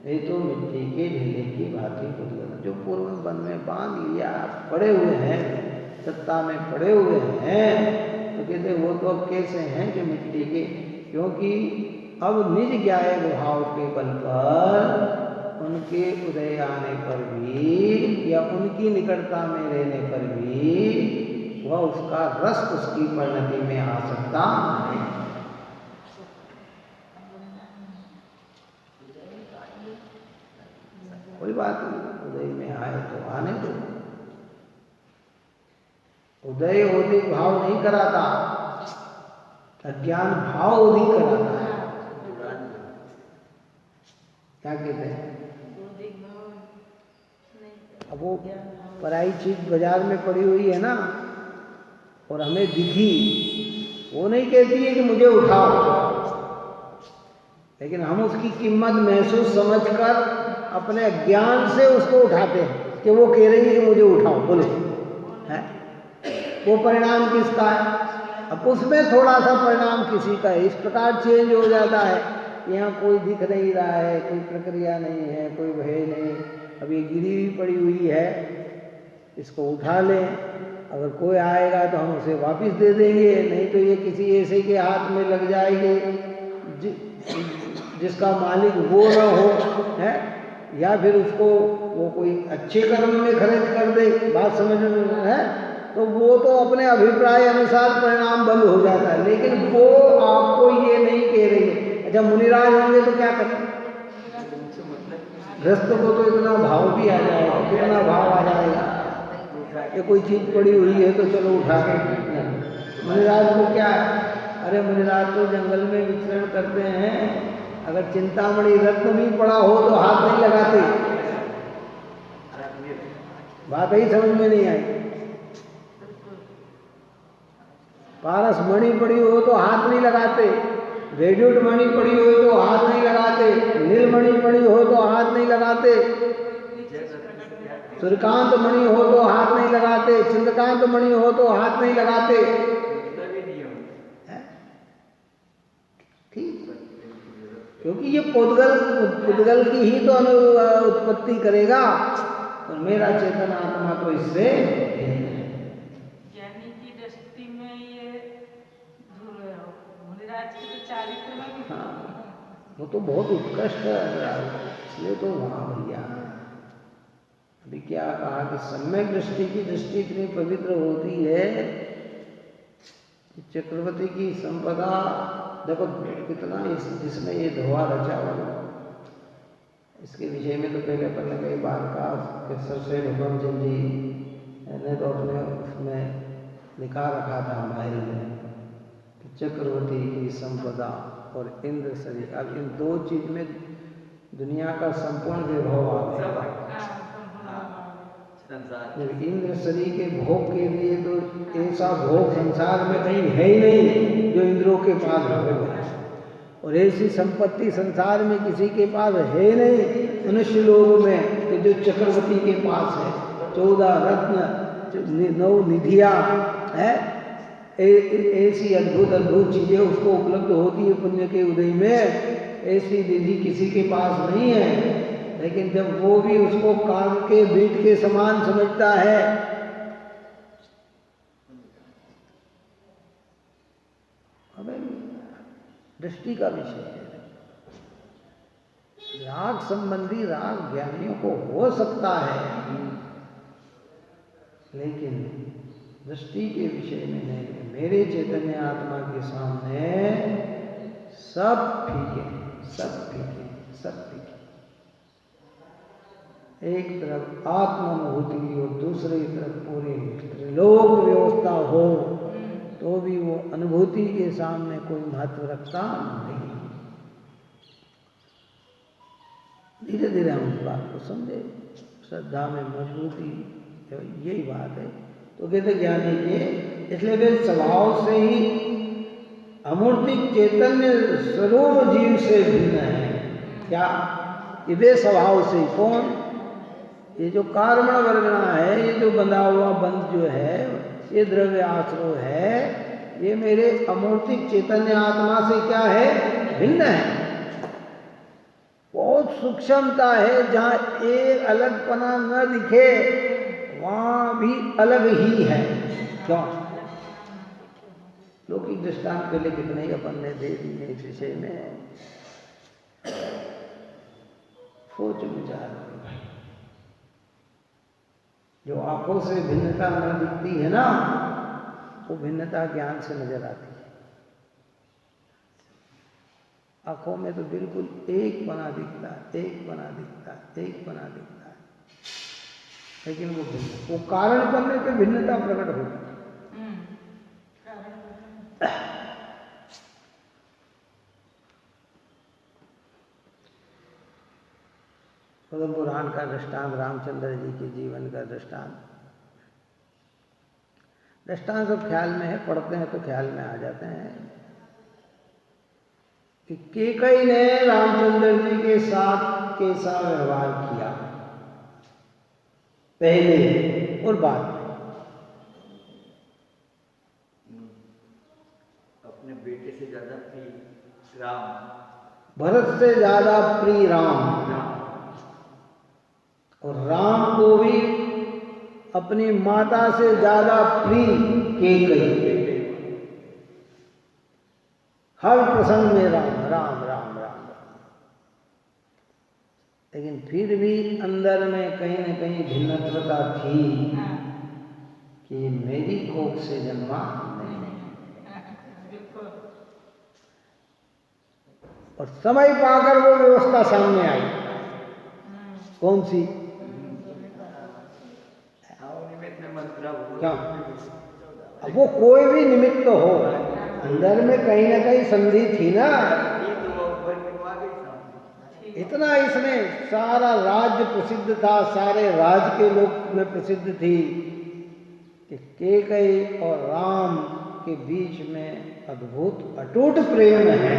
नहीं तो मिट्टी के ढेले की भांति पुद्गल जो पूर्व वन में बांध लिया पड़े हुए हैं, सत्ता में पड़े हुए हैं, तो कहते वो तो अब कैसे हैं कि मिट्टी के, क्योंकि अब निज ज्ञाय भाव के बल पर उनके उदय आने पर भी या उनकी निकटता में रहने पर भी वह उसका रस उसकी परिणति में आ सकता नहीं। कोई बात नहीं, उदय में आए तो आने दो। उदय उदित भाव नहीं कराता, अज्ञान भाव उदित कराता है। क्या कहते हैं? अब वो पराई चीज बाजार में पड़ी हुई है ना और हमें दिखी, वो नहीं कहती है कि मुझे उठाओ, लेकिन हम उसकी कीमत महसूस समझकर अपने ज्ञान से उसको उठाते हैं कि वो कह रही है कि मुझे उठाओ, बोलो है वो परिणाम किसका है? अब उसमें थोड़ा सा परिणाम किसी का है, इस प्रकार चेंज हो जाता है। यहाँ कोई दिख नहीं रहा है, कोई प्रक्रिया नहीं है, कोई भय नहीं, अब ये गिरी हुई पड़ी हुई है, इसको उठा लें, अगर कोई आएगा तो हम उसे वापस दे देंगे, नहीं तो ये किसी ऐसे के हाथ में लग जाएगी जिसका मालिक वो न हो है, या फिर उसको वो कोई अच्छे कर्म में खर्च कर दे, बात समझ में है, तो वो तो अपने अभिप्राय अनुसार परिणाम बंद हो जाता है। लेकिन वो आपको ये नहीं कह रही है। अच्छा मुनिराज होंगे तो क्या करें? ग्रस्त को तो इतना भाव भी आ जाएगा, कितना भाव आ जाएगा, ये कोई चीज पड़ी हुई है तो चलो उठा के। मुनिराज को क्या है? अरे मुनिराज तो जंगल में विचरण करते हैं, अगर चिंतामणि रत्न भी पड़ा हो तो हाथ नहीं लगाते। बात ही समझ में नहीं आई। पारस मणि पड़ी हो तो हाथ नहीं लगाते, रेड्यूट मणि पड़ी हो तो हाथ नहीं लगाते, नीलमणि पड़ी हो तो हाथ नहीं लगाते, सूर्यकांत मणि हो तो हाथ नहीं लगाते, चंद्रकांत मणि हो तो हाथ नहीं लगाते। ठीक, क्योंकि ये पुद्गल की ही तो उत्पत्ति करेगा, और मेरा चेतन आत्मा तो इससे ज्ञानी की दृष्टि में ये मुनिराज के तो चारित्र में भी, हाँ वो तो बहुत उत्कृष्ट है, इसलिए तो वहाँ भैया अभी क्या कहा कि सम्यक दृष्टि की दृष्टि इतनी पवित्र होती है, चक्रवर्ती की संपदा देखो कितना जिसने ये धोआ रचा हुआ, इसके विषय में तो पहले अपन ने कई बार कहा कि सरसेन हुक्म सिंह जी ने तो अपने उसमें लिखा रखा था महल में कि चक्रवर्ती की संपदा और इंद्र शरीर। अब इन दो चीज में दुनिया का संपूर्ण वैभव आ गया। जब इंद्र शरीर के भोग के लिए तो ऐसा भोग संसार में कहीं है ही नहीं जो इंद्रों के पास भोग है, और ऐसी संपत्ति संसार में किसी के पास है नहीं मनुष्य लोगों में कि जो चक्रवर्ती के पास है। 14 रत्न 9 निधियाँ है, ऐसी अद्भुत अद्भुत चीजें उसको उपलब्ध होती है पुण्य के उदय में, ऐसी निधि किसी के पास नहीं है। लेकिन जब वो भी उसको काग के बीट के समान समझता है, हमें दृष्टि का विषय है। राग संबंधी राग ज्ञानियों को हो सकता है, लेकिन दृष्टि के विषय में नहीं। मेरे चैतन्य आत्मा के सामने सब फीके, सब फीके, सब फीके। एक तरफ आत्मानुभूति और दूसरी तरफ पूरी त्रिलोक व्यवस्था हो तो भी वो अनुभूति के सामने कोई महत्व रखता नहीं। धीरे धीरे हम इस बात को समझे, श्रद्धा में मजबूती, यही बात है। तो कहते ज्ञानी के, इसलिए वे स्वभाव से ही अमूर्तिक चैतन्य स्वरूप जीव से भिन्न है। क्या? कि वे स्वभाव से कौन? ये जो कार्मण वर्गणा है, ये जो बंधा हुआ बंध जो है, ये द्रव्य आश्रय है, ये मेरे अमूर्तिक चैतन्य आत्मा से क्या है? भिन्न है। बहुत सूक्ष्मता है, जहाँ एक अलगपना न दिखे वहाँ भी अलग ही है। क्यों? लौकिक दृष्टांत पहले कितने ही अपन ने दे दिए इस विषय में, सोच विचार भाई। जो आंखों से भिन्नता न दिखती है ना, वो भिन्नता ज्ञान से नजर आती है। आंखों में तो बिल्कुल एक पना दिखता है, एक पना दिखता है, एक पना दिखता है, लेकिन वो कारण बनने पे भिन्नता प्रकट होती है। पद्म पुराण का दृष्टांत, रामचंद्र जी के जीवन का दृष्टांत, दृष्टांत सब ख्याल में है, पढ़ते हैं तो ख्याल में आ जाते हैं कि कैकेयी ने रामचंद्र जी के साथ कैसा व्यवहार किया पहले और बाद में। अपने बेटे से ज्यादा प्रिय राम, भरत से ज्यादा प्रिय राम, और राम को भी अपनी माता से ज्यादा प्रिय कैकेयी। हर प्रसंग में राम राम राम राम। लेकिन फिर भी अंदर में कहीं न कहीं भिन्नता थी कि मेरी कोख से जन्मा नहीं। और समय पाकर वो व्यवस्था सामने आई। कौन सी? क्या? अब वो कोई भी निमित्त हो, अंदर में कहीं ना कहीं संधि थी ना। इतना इसमें सारा राज्य प्रसिद्ध था, सारे राज के लोग में प्रसिद्ध थी कि कैकेयी और राम के बीच में अद्भुत अटूट प्रेम है।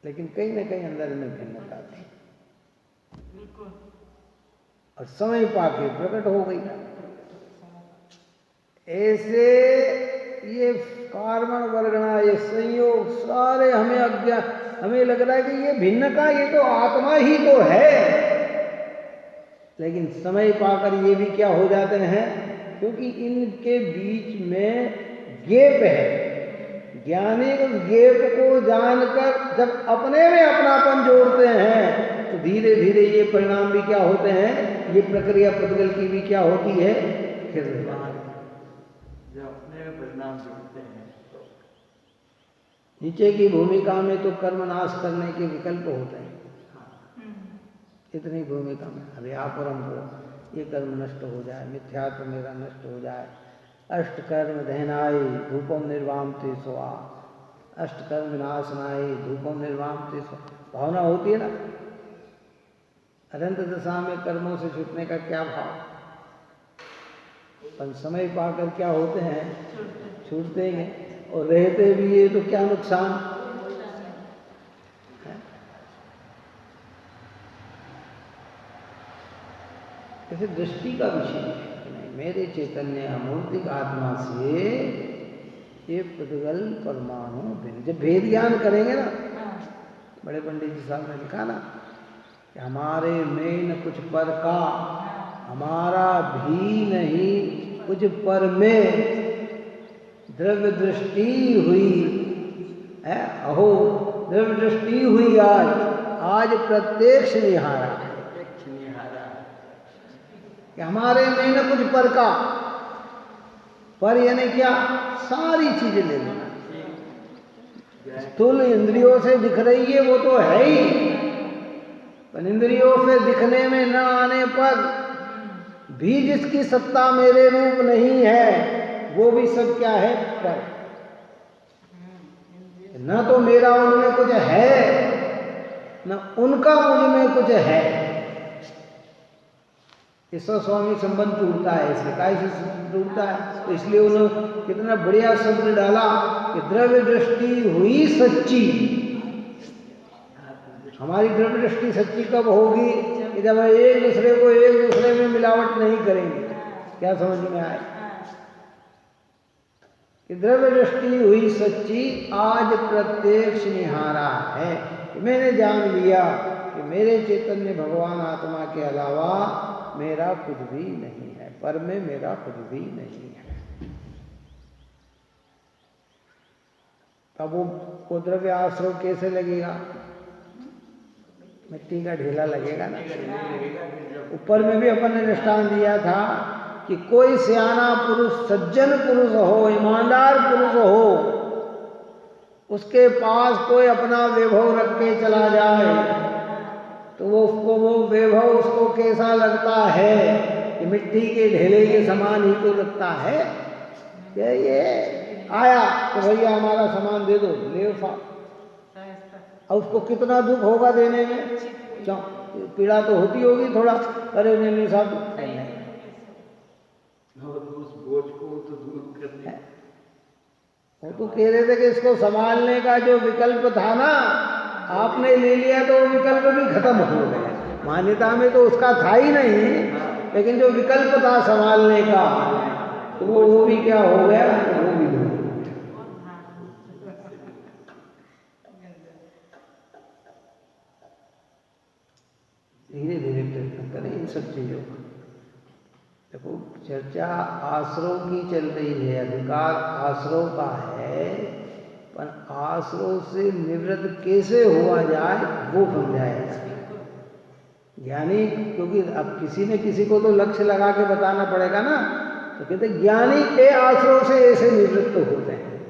लेकिन कहीं ना कहीं अंदर में भिन्नता थी और समय पाके प्रकट हो गई। ऐसे ये कार्बन वर्गना, ये संयोग सारे हमें अज्ञान, हमें लग रहा है कि ये भिन्नता, ये तो आत्मा ही तो है। लेकिन समय पाकर ये भी क्या हो जाते हैं, क्योंकि इनके बीच में गैप है। ज्ञानी उस गैप को जानकर जब अपने में अपनापन जोड़ते हैं तो धीरे धीरे ये परिणाम भी क्या होते हैं, ये प्रक्रिया पदगल की भी क्या होती है, फिर जब अपने में परिणाम जोड़ते हैं। नीचे की भूमिका में तो कर्म नाश करने के विकल्प होते हैं, इतनी भूमिका में अभी आप और हमको ये कर्म नष्ट हो जाए, मिथ्यात्व मेरा नष्ट हो जाए, अष्ट कर्म दहनाई धूपम निर्वामते स्वा, अष्ट कर्म विनाशनाई धूपम निर्वामते स्वा, भावना होती है ना। अनंत दशा में कर्मों से छूटने का क्या भाव, पर समय पाकर क्या होते हैं, छूटते हैं, और रहते भी ये तो क्या नुकसान है। ऐसे दृष्टि का विषय है, मेरे चैतन्य अमूर्तिक आत्मा से ये पदगल परमाणु भिन्न। जब भेद ज्ञान करेंगे ना, बड़े पंडित जी साहब ने लिखा ना कि हमारे में न कुछ पर का, हमारा भी नहीं कुछ पर में, द्रव्य दृष्टि हुई है, अहो द्रव्य दृष्टि हुई आज प्रत्यक्ष निहारा कि हमारे में न कुछ पर का। पर यानी क्या, सारी चीजें ले लेना। स्थूल इंद्रियों से दिख रही है वो तो है ही, पर इंद्रियों से दिखने में न आने पर भी जिसकी सत्ता मेरे रूप नहीं है, वो भी सब क्या है, पर। न तो मेरा उनमें कुछ है, न उनका मुझ में कुछ है। इससे स्वामी संबंध टूटता है। इससे काय से टूटता है, तो इसलिए उन्होंने कितना बढ़िया शब्द डाला कि द्रव्य दृष्टि हुई सच्ची। हमारी द्रव्य दृष्टि सच्ची कब होगी, कि जब एक दूसरे में मिलावट नहीं करेंगे। क्या समझ में आए, कि द्रव्य दृष्टि हुई सच्ची, आज प्रत्यक्ष निहारा है। मैंने जान लिया कि मेरे चैतन्य भगवान आत्मा के अलावा मेरा कुछ भी नहीं है, पर में मेरा कुछ भी नहीं है। तब वो द्रव्य आश्रय कैसे लगेगा? मिट्टी का ढेला लगेगा ना। ऊपर में भी अपन ने दृष्टांत दिया था कि कोई सियाना पुरुष, सज्जन पुरुष हो, ईमानदार पुरुष हो, उसके पास कोई अपना वैभव रख के चला जाए तो वो वैभव उसको कैसा लगता है कि मिट्टी के ढेले के समान ही तो लगता है। ये आया तो भैया हमारा सामान दे दो, ले साहब। और उसको कितना दुख होगा देने में, पीड़ा तो होती होगी थोड़ा, अरे नहीं साहब नहीं, उस बोझ को तो दूर करने। वो तो कह रहे थे कि इसको संभालने का जो विकल्प था ना, आपने ले लिया तो वो विकल्प भी खत्म हो गया। मान्यता में तो उसका था ही नहीं, लेकिन जो विकल्प था संभालने का तो वो भी क्या हो गया, वो भी हो गया। धीरे धीरे प्रयत्न करें इन सब चीजों का। देखो चर्चा आश्रव की चल रही है, अधिकार आश्रव का है, पर आश्रव से निवृत्त कैसे हुआ जाए वो समझाया ज्ञानी। क्योंकि अब किसी न किसी को तो लक्ष्य लगा के बताना पड़ेगा ना, तो कहते ज्ञानी के आश्रव से ऐसे निवृत्त होते हैं।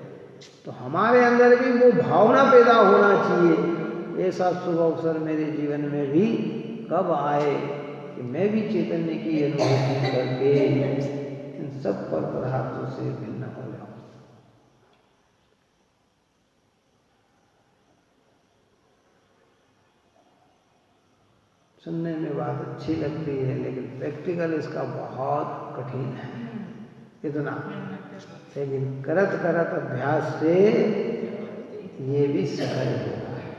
तो हमारे अंदर भी वो भावना पैदा होना चाहिए, ऐसा शुभ अवसर मेरे जीवन में भी कब आए कि मैं भी चैतन्य की अनुभूति करके इन सब पर पदार्थों से भिन्न हो जाऊं। सुनने में बात अच्छी लगती है, लेकिन प्रैक्टिकल इसका बहुत कठिन है इतना। लेकिन करत करत अभ्यास से ये भी सहज होता है।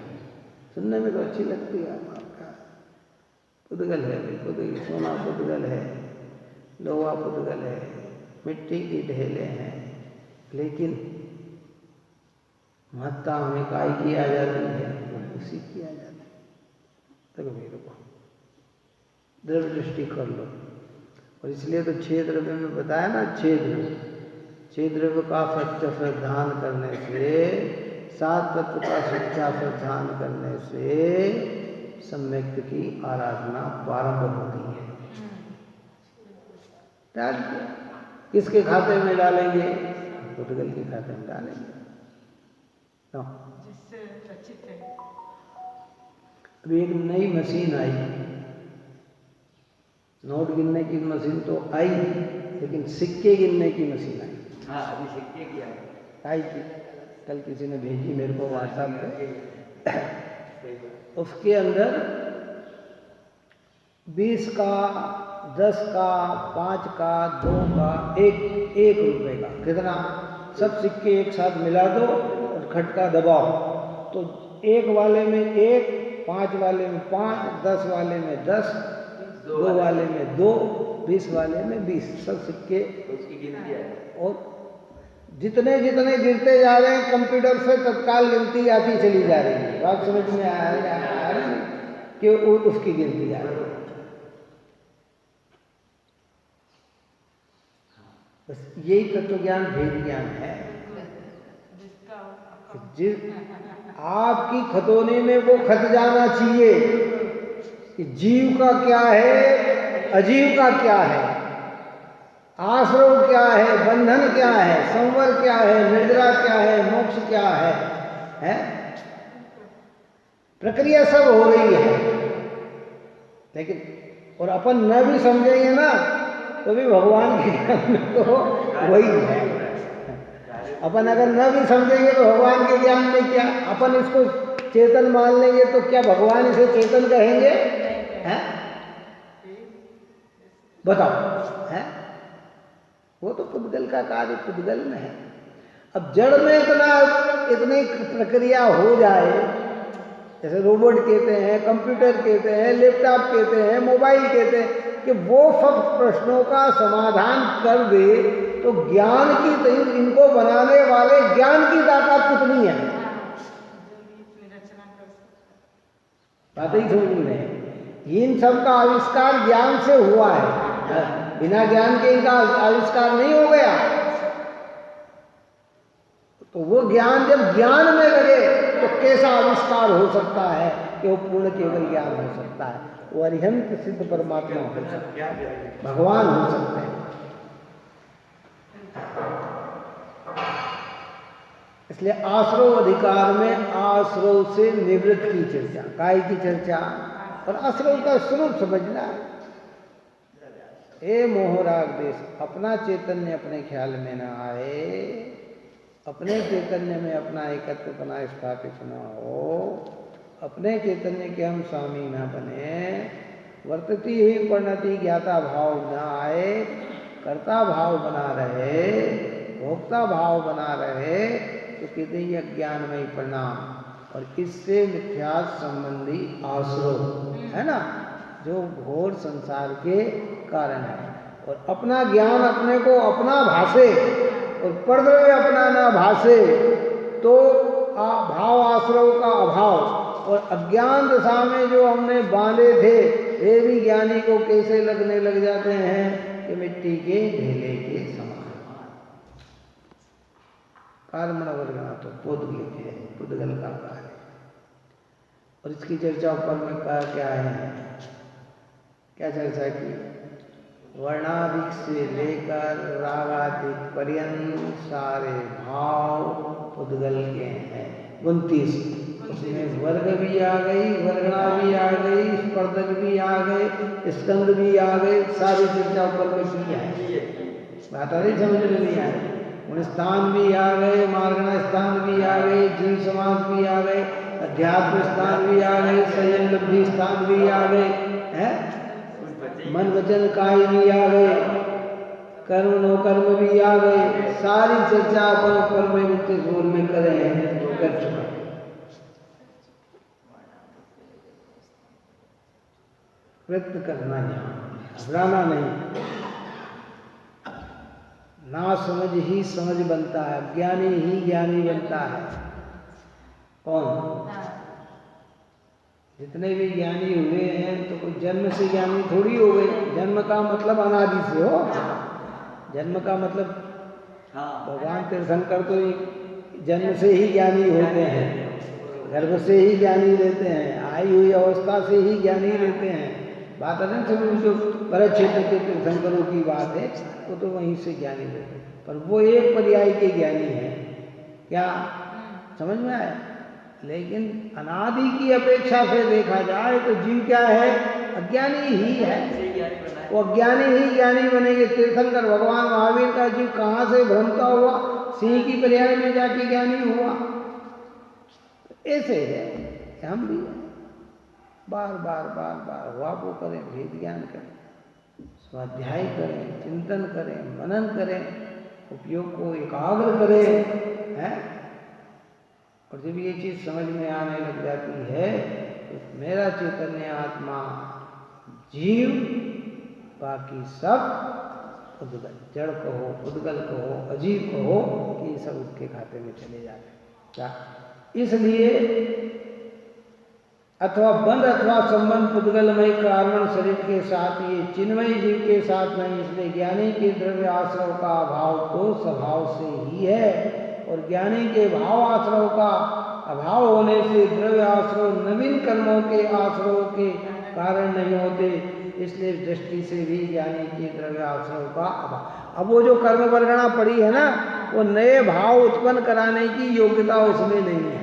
सुनने में तो अच्छी लगती है, आपका पुद्गल है, पुद्गल सोना पुद्गल है, लोहा पुद्गल है, मिट्टी की ढेले हैं, लेकिन महत्ता हमें काय की आ जाती है, उसी की आ जाती है। तक मेरे को द्रव्य दृष्टि कर लो। और इसलिए तो 6 द्रव्य में बताया ना, 6 द्रव्य का सच्चा श्रद्धान करने से, 7 तत्व का सच्चा श्रद्धान करने से सम्यक्त की आराधना प्रारंभ होती है। डाल दिया, किसके खाते में डालेंगे? पुद्गल के खाते में डालेंगे। तो अभी एक नई मशीन आई, नोट गिनने की मशीन तो आई, लेकिन सिक्के गिनने की मशीन आई। हाँ, अभी सिक्के की आई थी, कल किसी ने भेजी मेरे को व्हाट्सएप पे। उसके अंदर 20 का, 10 का, 5 का, 2 का, 1 रुपए का, कितना सब सिक्के एक साथ मिला दो और खटका दबाओ तो 1 वाले में 1, 5 वाले में 5, 10 वाले में 10, 2 वाले में 2, 20 वाले में 20, सब सिक्के उसकी गिनती है। और जितने जितने गिरते जा रहे हैं कंप्यूटर से तत्काल गिनती आती चली जा रही है। बात समझ में आ रही है कि उसकी गिनती आ रही है। बस यही तत्व ज्ञान भेद ज्ञान है। जिस आपकी खतौनी में वो खत जाना चाहिए कि जीव का क्या है, अजीव का क्या है, आश्रव क्या है, बंधन क्या है, संवर क्या है, निर्जरा क्या है, मोक्ष क्या है? प्रक्रिया सब हो रही है, लेकिन और अपन न भी समझेंगे ना तो भी भगवान के ज्ञान में तो वही है। अपन अगर न भी समझेंगे तो भगवान के ज्ञान में क्या, अपन इसको चेतन मान लेंगे तो क्या भगवान इसे चेतन कहेंगे? हैं? बताओ, हैं? वो तो पुद्गल का कार्य पुद्गल में है। अब जड़ में इतनी प्रक्रिया हो जाए, जैसे रोबोट कहते हैं, कंप्यूटर कहते हैं, लैपटॉप कहते हैं, मोबाइल कहते हैं, कि वो सब प्रश्नों का समाधान कर दे तो ज्ञान की तो इनको बनाने वाले ज्ञान की ताकत कितनी है, बात ही समझ में नहीं। इन सब का आविष्कार ज्ञान से हुआ है, बिना ज्ञान के इनका आविष्कार नहीं हो गया। तो वो ज्ञान जब ज्ञान में लगे तो कैसा आविष्कार हो सकता है कि वो पूर्ण केवल ज्ञान हो सकता है, वो अरिहंत सिद्ध परमात्मा हो सकता है, भगवान हो सकते हैं। इसलिए आश्रव अधिकार में आश्रव से निवृत्त की चर्चा, काय की चर्चा, और आश्रव का स्वरूप समझना। हे मोहराग देश, अपना चैतन्य अपने ख्याल में न आए, अपने चैतन्य में अपना एकत्व बना स्थापित न हो, अपने चैतन्य के हम स्वामी न बने, वर्तती हुई परिणति ज्ञाता भाव न आए, कर्ता भाव बना रहे, भोक्ता भाव बना रहे, तो कहते हैं अज्ञानमय परिणाम, और इससे मिथ्या संबंधी आश्रव है ना, जो घोर संसार के कारण है। और अपना ज्ञान अपने को अपना भाषे और परद्रव्य अपना ना भाषे, तो भाव आश्रव का अभाव और अज्ञान दशा में जो हमने बांधे थे वे भी ज्ञानी को कैसे लगने लग जाते हैं कि मिट्टी के ढेले के समान। कर्मण वर्गना तो पुद्गल के पुद्गल का कार्य, और इसकी चर्चा ऊपर में कहा क्या है, क्या चर्चा की, वर्णाधिक से लेकर रागाधिक पर्यंत सारे भाव पुद्गल के हैं 29। उसमें वर्ग भी आ गई, वर्गणा भी आ गई, स्पर्धक भी आ गए, स्कंद भी आ गए, सारी चर्चा ऊपर में की है, बात आ रही समझ में नहीं आई। उन स्थान भी आ गए, मार्गणा स्थान भी आ गए, जीव समाज भी आ गए, अध्यात्म स्थान भी आ गए, संयम लब्धि स्थान भी आ गए, हैं मन वचन काय भी आ गए, कर्म नो कर्म भी आ गए, सारी चर्चा अपन ऊपर में मुक्ति सूर में करे हैं, कर चुका। प्रयत्न करना यहाँ, घबराना नहीं, ना समझ ही समझ बनता है, अज्ञानी ही ज्ञानी बनता है। कौन? जितने भी ज्ञानी हुए हैं तो कोई जन्म से ज्ञानी थोड़ी हो गए, जन्म का मतलब अनादि से हो, जन्म का मतलब भगवान तीर्थंकर तो जन्म से ही ज्ञानी होते हैं, गर्भ से ही ज्ञानी रहते हैं, आई हुई अवस्था से ही ज्ञानी रहते हैं। बात अनंत जो बड़े क्षेत्र के तीर्थंकरों की बात है वो तो वहीं से ज्ञानी रहते हैं, पर वो एक पर्याय के ज्ञानी हैं, क्या समझ में आए? लेकिन अनादि की अपेक्षा से देखा जाए तो जीव क्या है? अज्ञानी ही है, वो अज्ञानी ही ज्ञानी बनेंगे। तीर्थंकर भगवान महावीर का जीव कहाँ से भ्रमता हुआ सिंह की पर्याय में जाके ज्ञानी हुआ। ऐसे है हम भी बार बार बार बार हुआ वो करें, भेद ज्ञान करें, स्वाध्याय करें, चिंतन करें, मनन करें, उपयोग को एकाग्र करें, है। और जब ये चीज समझ में आने लग जाती है तो मेरा चैतन्य आत्मा जीव, बाकी सब उद्गल, जड़ कहो, उद्गल कहो, अजीव कहो, कि सब उसके खाते में चले जाते हैं। इसलिए अथवा बंध अथवा संबंध पुद्गलमय कारण शरीर के साथ, ये चिन्मय जीव के साथ नहीं। इसलिए ज्ञानी के द्रव्य आश्रव का अभाव तो स्वभाव से ही है, और ज्ञानी के भाव आश्रव का अभाव होने से द्रव्य आश्रव नवीन कर्मों के आश्रव के कारण नहीं होते। इसलिए दृष्टि से भी ज्ञानी के द्रव्य आश्रव का अभाव। अब वो जो कर्म वर्गणा पड़ी है ना, वो नए भाव उत्पन्न कराने की योग्यता उसमें नहीं है।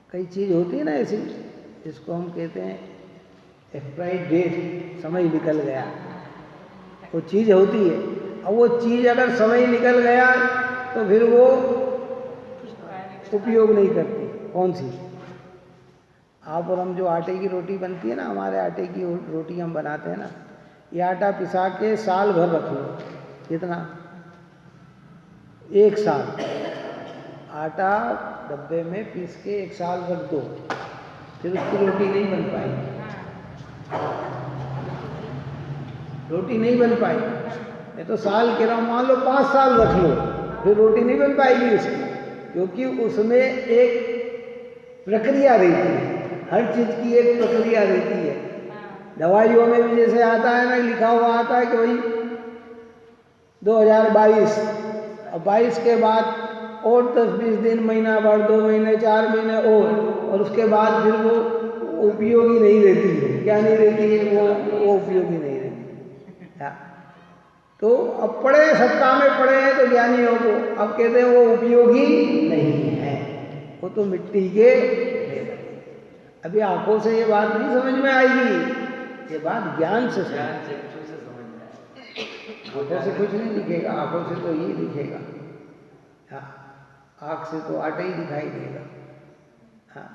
कई चीज होती है ना ऐसी, जिसको हम कहते हैं एक्सपायरी डेट, समय निकल गया, वो चीज होती है। अब वो चीज अगर समय निकल गया तो फिर वो उपयोग नहीं करती। कौन सी? आप और हम जो आटे की रोटी बनती है ना, हमारे आटे की रोटी हम बनाते हैं ना, ये आटा पिसा के साल भर रख लो, कितना? 1 साल। आटा डब्बे में पीस के 1 साल रख दो, फिर उसकी रोटी नहीं बन पाएगी। रोटी नहीं बन पाई। मैं तो साल कह रहा हूँ, मान लो 5 साल रख लो, फिर रोटी नहीं बन पाएगी उसकी, क्योंकि उसमें एक प्रक्रिया रहती है, हर चीज की एक प्रक्रिया रहती है। दवाइयों में भी जैसे आता है ना, लिखा हुआ आता है कि भाई 2022, और 22 के बाद और 10-20 दिन, महीना भर, 2 महीने, 4 महीने और उसके बाद फिर वो उपयोगी नहीं रहती है। क्या नहीं रहती है? वो उपयोगी नहीं रहती है। तो अब पढ़े, सत्ता में पढ़े हैं तो ज्ञानियों को, अब कहते हैं वो उपयोगी नहीं है, वो तो मिट्टी के। अभी आंखों से ये बात नहीं समझ में आएगी, ये बात ज्ञान से समझ आंखों से कुछ नहीं दिखेगा, आंखों से तो ये दिखेगा। हाँ, आँख से तो आटा ही दिखाई देगा। हाँ,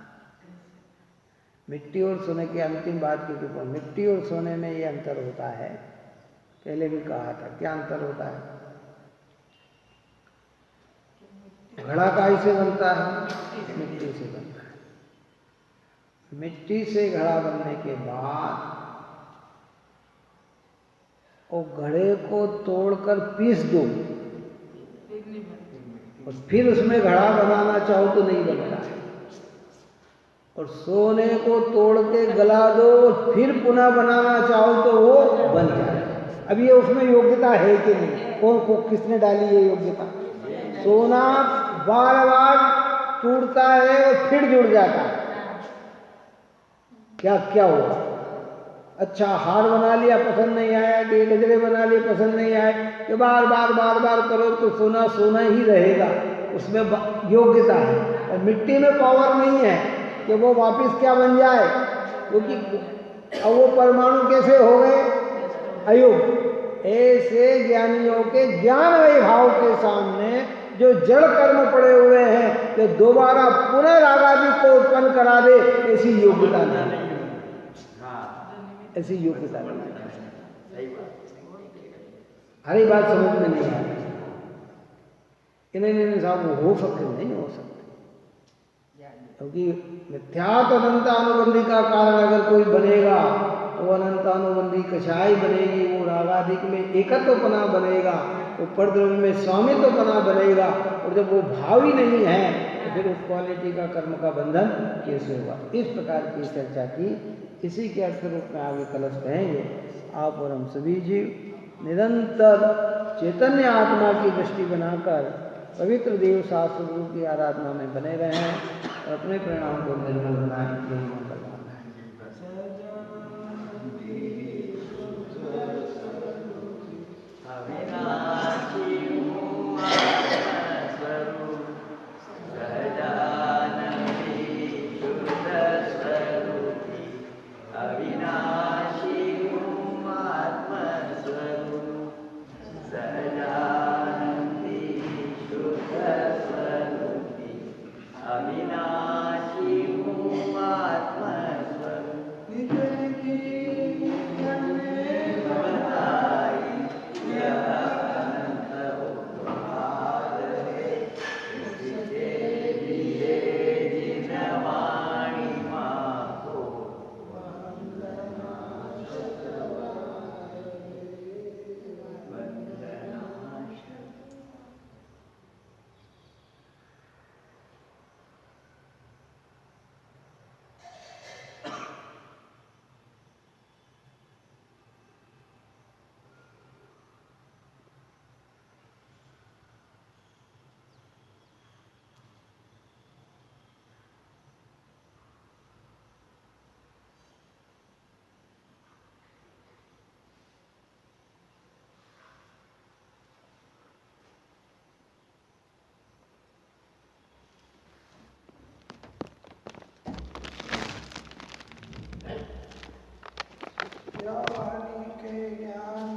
मिट्टी और सोने की अंतिम बात की ऊपर, मिट्टी और सोने में ये अंतर होता है, पहले भी कहा था। क्या अंतर होता है? घड़ा काई से बनता है? मिट्टी से बनता है। मिट्टी से घड़ा बनने के बाद वो घड़े को तोड़कर पीस दो और फिर उसमें घड़ा बनाना चाहो तो नहीं बनता है। और सोने को तोड़ के गला दो और फिर पुनः बनाना चाहो तो वो बन जाए। अब ये उसमें योग्यता है कि नहीं? कौन किसने डाली ये योग्यता? सोना बार बार टूटता है और फिर जुड़ जाता है। क्या हुआ? अच्छा, हार बना लिया, पसंद नहीं आया, कि गजरे बना लिए, पसंद नहीं आए, कि बार बार करो तो सोना सोना ही रहेगा, उसमें योग्यता है। और मिट्टी में पावर नहीं है कि वो वापस क्या बन जाए, क्योंकि अब वो परमाणु कैसे हो गए? अयुग। ऐसे ज्ञानियों के ज्ञान वैभाव के सामने जो जड़ कर्म पड़े हुए हैं, जो दोबारा पुनः रागादि को उत्पन्न करा दे, ऐसी योग्यता नहीं, ऐसी योग्यता नहीं। हरी बात समझ में नहीं आती। नहीं साहब, वो हो सकते नहीं हो सकते, क्योंकि मिथ्यात्व अनंतानुबंधी का कारण अगर कोई बनेगा तो अनंतानुबंधी कषाय बनेगी, वो रागाधिक में एकत्वपना बनेगा, वो परद्रव्य में स्वामित्वपना बनेगा। और जब वो भाव ही नहीं है तो फिर उस क्वालिटी का कर्म का बंधन कैसे होगा? इस प्रकार की चर्चा की। इसी के अर्थ रूप में आगे कलश कहेंगे। आप और हम सभी जीव निरंतर चैतन्य आत्मा की दृष्टि बनाकर पवित्र देव शास्त्र गुरु की आराधना में बने रहें और अपने परिणाम को निर्मल बनाए। यही मंगल कामना वाणी के ज्ञान